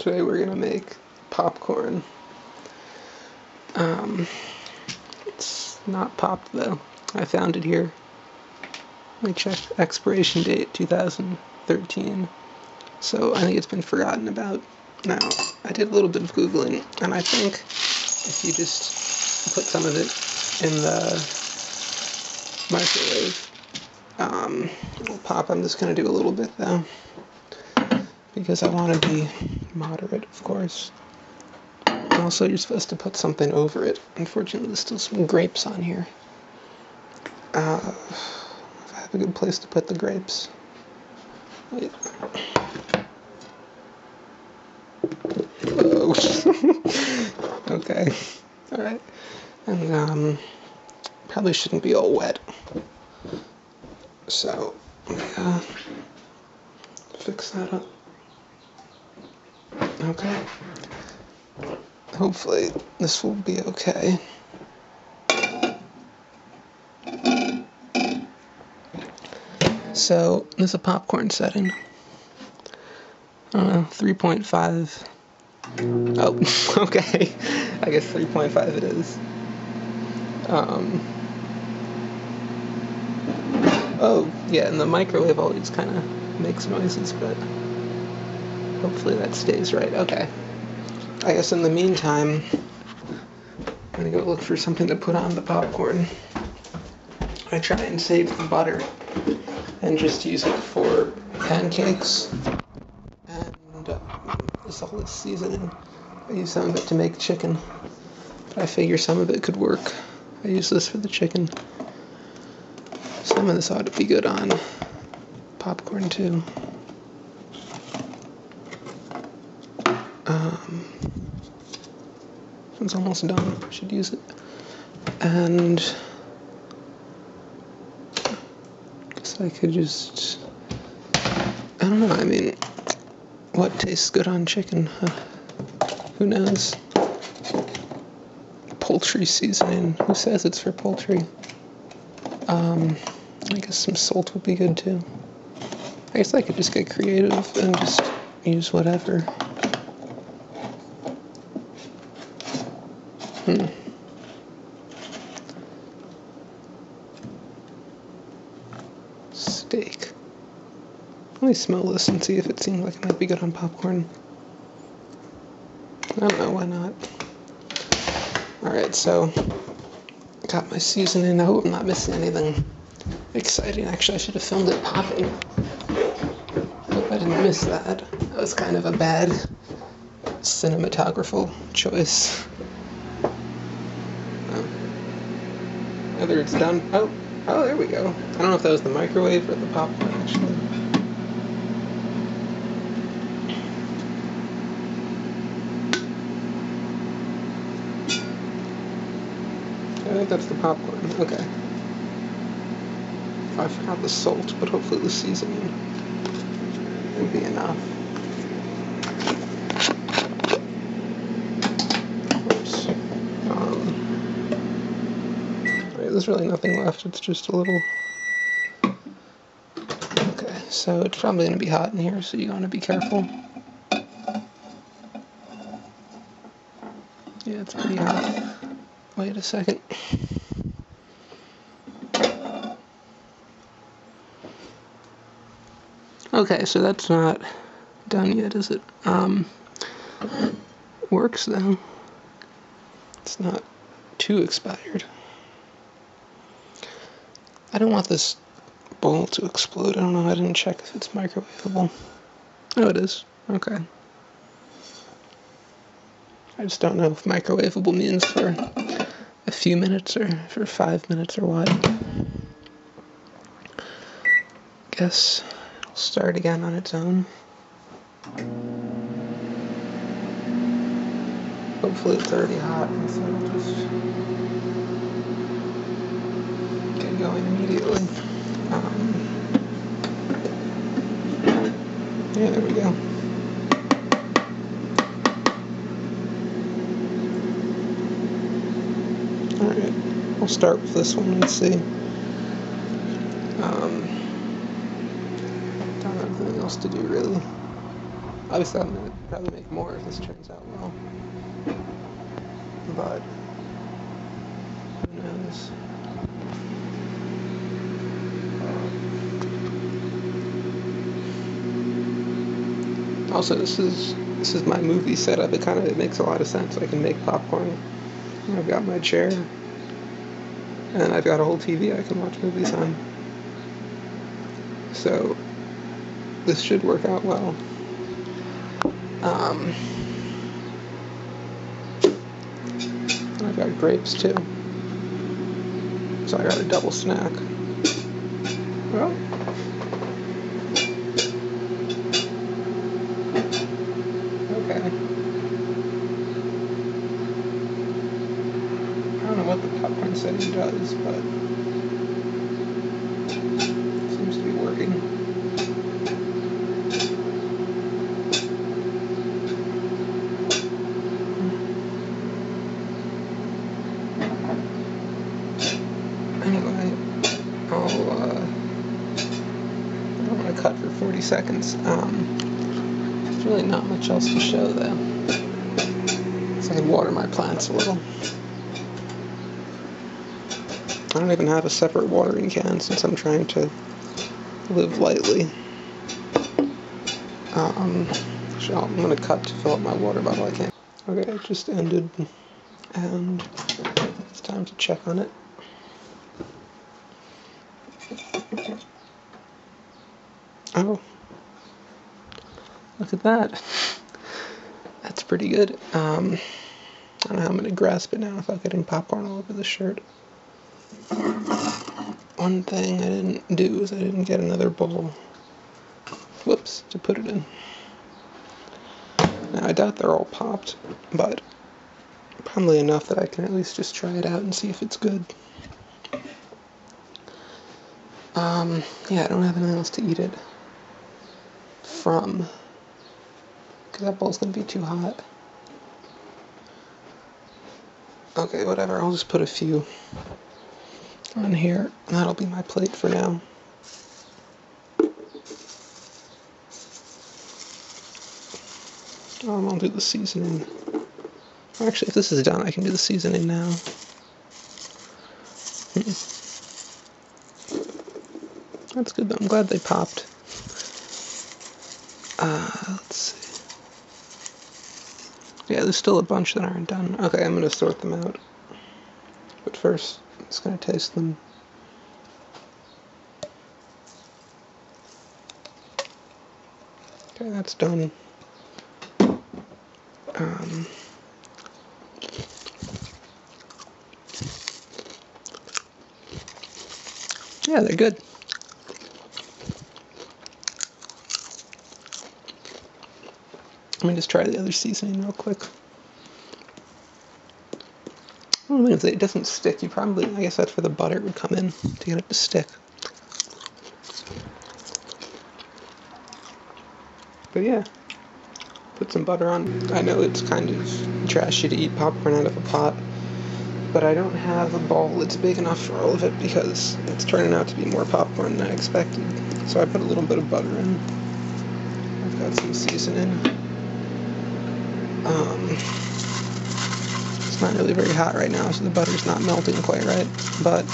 Today we're gonna make popcorn. It's not popped though. I found it here. Let me check. Expiration date 2013. So I think it's been forgotten about. Now, I did a little bit of Googling, and I think if you just put some of it in the microwave, it'll pop. I'm just gonna do a little bit though, because I want to be moderate, of course. And also, you're supposed to put something over it. Unfortunately, there's still some grapes on here. If I have a good place to put the grapes. Wait. Whoa. Okay. Alright. And, probably shouldn't be all wet. So, fix that up. Okay. Hopefully this will be okay. So, this is a popcorn setting. 3.5. Oh, okay. I guess 3.5 it is. Oh, yeah, and the microwave always kind of makes noises, but hopefully that stays right. Okay. I guess in the meantime, I'm gonna go look for something to put on the popcorn. I try and save the butter and just use it for pancakes, and this all this seasoning. I use some of it to make chicken, but I figure some of it could work. I use this for the chicken. Some of this ought to be good on popcorn too. It's almost done. I should use it. And I guess I could just, I don't know, I mean, what tastes good on chicken? Who knows? Poultry seasoning. Who says it's for poultry? I guess some salt would be good too. I guess I could just get creative and just use whatever. Steak. Let me smell this and see if it seems like it might be good on popcorn. I don't know, why not? Alright, so got my seasoning. I hope I'm not missing anything exciting. Actually, I should have filmed it popping. Hope I didn't miss that. That was kind of a bad cinematographical choice. Whether it's done. Oh, there we go. I don't know if that was the microwave or the popcorn, actually. I think that's the popcorn. Okay. I forgot the salt, but hopefully the seasoning will be enough. Oops. There's really nothing left. It's just a little. Okay, so it's probably going to be hot in here, so you want to be careful. Yeah, it's pretty hot. Wait a second. Okay, so that's not done yet, is it? Works though. It's not too expired. I don't want this bowl to explode. I don't know. I didn't check if it's microwavable. Oh, it is. Okay. I just don't know if microwavable means for a few minutes or for 5 minutes or what. Guess it'll start again on its own. Hopefully it's already hot, and so it'll just get going immediately. Yeah, there we go. Alright, we'll start with this one and see. Don't have anything else to do, really. Obviously, I'm gonna probably make more if this turns out well. But who knows? Also, this is my movie setup. It makes a lot of sense. I can make popcorn. I've got my chair, and I've got a whole TV I can watch movies on. So this should work out well. I've got grapes too, so I got a double snack. Well, okay. I don't know what the popcorn setting does, but it seems to be working. Anyway, I don't want to cut for 40 seconds. There's really not much else to show though. So I can water my plants a little. I don't even have a separate watering can since I'm trying to live lightly. So I'm going to cut to fill up my water bottle. I can't. Okay, it just ended, and it's time to check on it. Oh, look at that. That's pretty good. I don't know how I'm going to grasp it now without getting popcorn all over the shirt. One thing I didn't do is I didn't get another bowl. Whoops, to put it in. Now, I doubt they're all popped, but probably enough that I can at least just try it out and see if it's good. Yeah, I don't have anything else to eat it from, because that bowl's going to be too hot. Okay, whatever, I'll just put a few on here, and that'll be my plate for now. I'll do the seasoning. Actually, if this is done, I can do the seasoning now. That's good though. I'm glad they popped. Let's see. Yeah, there's still a bunch that aren't done. Okay, I'm gonna sort them out. But first, I'm just gonna taste them. Okay, that's done. Yeah, they're good. Let me just try the other seasoning real quick. One of the things that it doesn't stick, I guess that's where the butter would come in to get it to stick. But yeah, put some butter on. I know it's kind of trashy to eat popcorn out of a pot, but I don't have a bowl that's big enough for all of it because it's turning out to be more popcorn than I expected. So I put a little bit of butter in. I've got some seasoning. It's not really very hot right now, so the butter's not melting quite right, but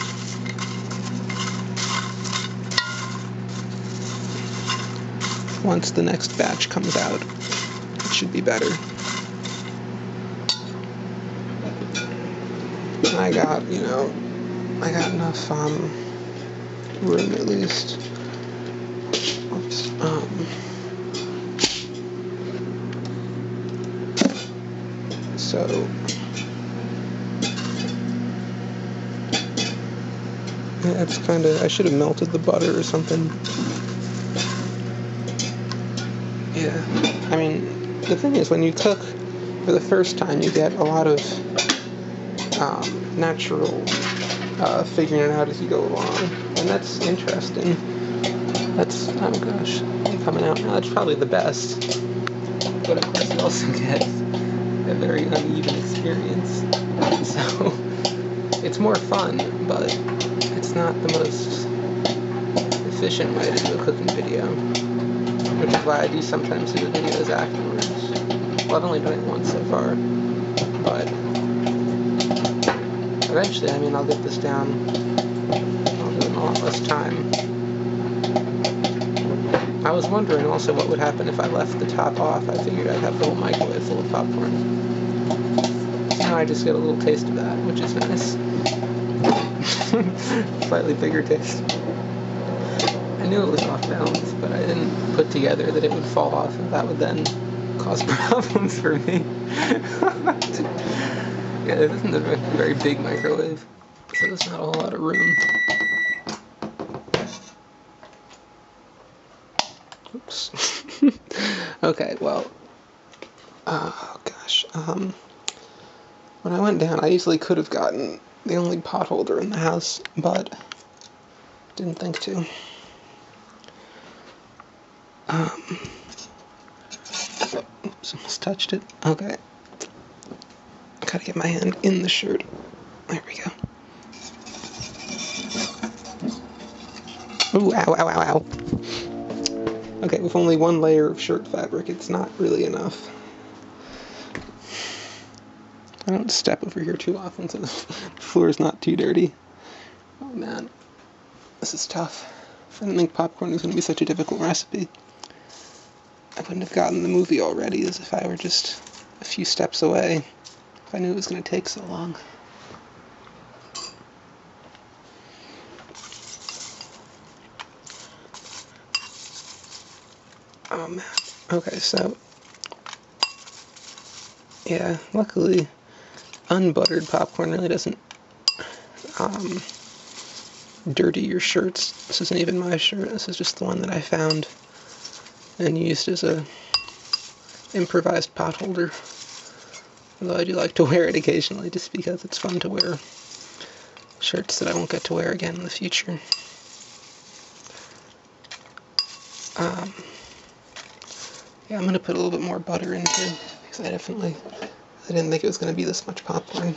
once the next batch comes out, it should be better. I got enough room at least. Oops. So yeah, it's kind of, I should have melted the butter or something. Yeah, I mean, the thing is, when you cook for the first time, you get a lot of natural figuring it out as you go along, and that's interesting. That's, oh gosh, coming out now. That's probably the best, but of course you also get a very uneven experience, so it's more fun, but it's not the most efficient way to do a cooking video. which is why I do sometimes do the videos afterwards. Well, I've only done it once so far, but eventually, I mean, I'll get this down. I'll do it in a lot less time. I was wondering also what would happen if I left the top off. I figured I'd have the whole microwave full of popcorn. Now I just get a little taste of that, which is nice. Slightly bigger taste. I knew it was off balance, but I didn't put together that it would fall off, and that would then cause problems for me. Yeah, this isn't a very big microwave, so there's not a whole lot of room. Oops. Okay, well, oh gosh, when I went down, I easily could have gotten the only pot holder in the house, but didn't think to. Oops, almost touched it. Okay. Gotta get my hand in the shirt. There we go. Ooh, ow, ow, ow, ow. Okay, with only one layer of shirt fabric, it's not really enough. I don't step over here too often, so the floor is not too dirty. Oh man, this is tough. I didn't think popcorn was going to be such a difficult recipe. I wouldn't have gotten the movie already as if I were just a few steps away, if I knew it was going to take so long. Oh man. Okay, so yeah, luckily unbuttered popcorn really doesn't dirty your shirts. This isn't even my shirt, this is just the one that I found and used as a improvised pot holder. Although I do like to wear it occasionally just because it's fun to wear shirts that I won't get to wear again in the future. Yeah, I'm going to put a little bit more butter in too, because I didn't think it was going to be this much popcorn.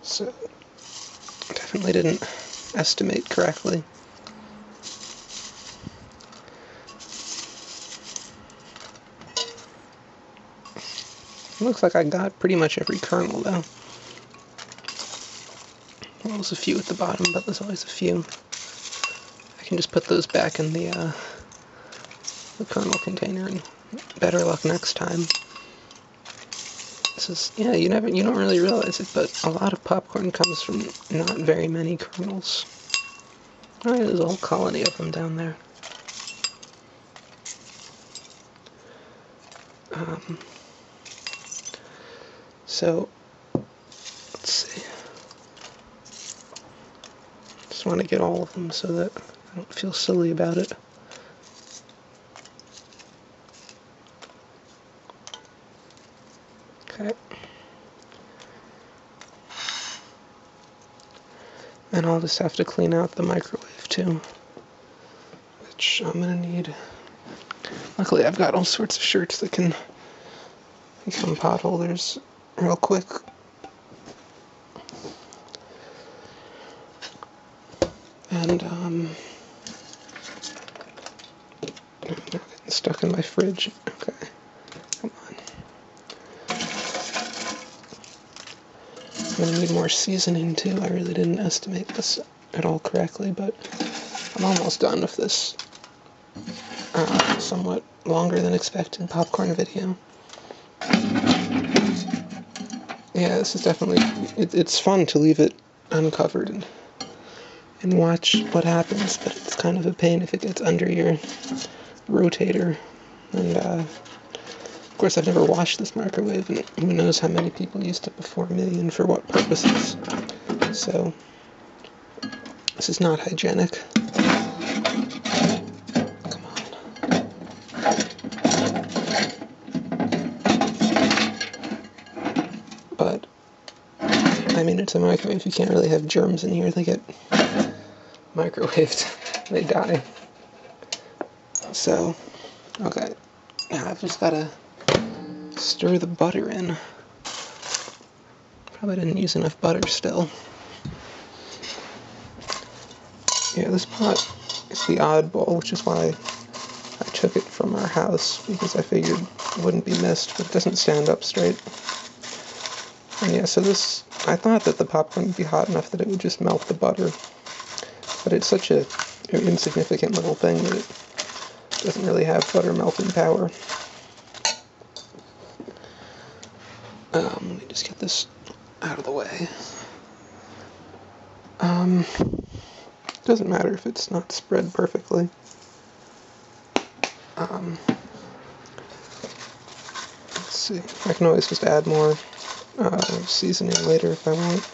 So, definitely didn't estimate correctly. It looks like I got pretty much every kernel though. Well, there's a few at the bottom, but there's always a few. I can just put those back in the kernel container, and better luck next time. This is, yeah, you don't really realize it, but a lot of popcorn comes from not very many kernels. Oh, yeah, there's a whole colony of them down there. So, let's see. Just want to get all of them so that I don't feel silly about it. Okay. And I'll just have to clean out the microwave too, which I'm gonna need. Luckily, I've got all sorts of shirts that can become pot holders real quick. And I'm getting stuck in my fridge. Okay, come on. I'm gonna need more seasoning too. I really didn't estimate this at all correctly, but I'm almost done with this somewhat longer than expected popcorn video. Yeah, this is definitely, it's fun to leave it uncovered and watch what happens, but it's kind of a pain if it gets under your rotator. And of course, I've never washed this microwave, and who knows how many people used it before me and for what purposes. So this is not hygienic. Come on. But I mean, it's a microwave. You can't really have germs in here. They get microwaved. They die. So, okay. Now I've just got to stir the butter in. Probably didn't use enough butter still. Yeah, this pot it's the oddball, which is why I took it from our house, because I figured it wouldn't be missed, but it doesn't stand up straight. And yeah, so this, I thought that the popcorn would be hot enough that it would just melt the butter, but it's such an insignificant little thing that it doesn't really have butter melting power. Let me just get this out of the way. Doesn't matter if it's not spread perfectly. Let's see, I can always just add more seasoning later if I want.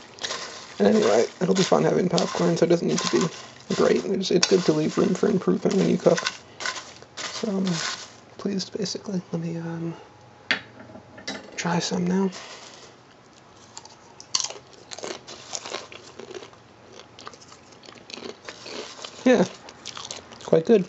And anyway, it'll be fun having popcorn, so it doesn't need to be great. It's good to leave room for improvement when you cook. So I'm pleased, basically. Let me try some now. Yeah, quite good.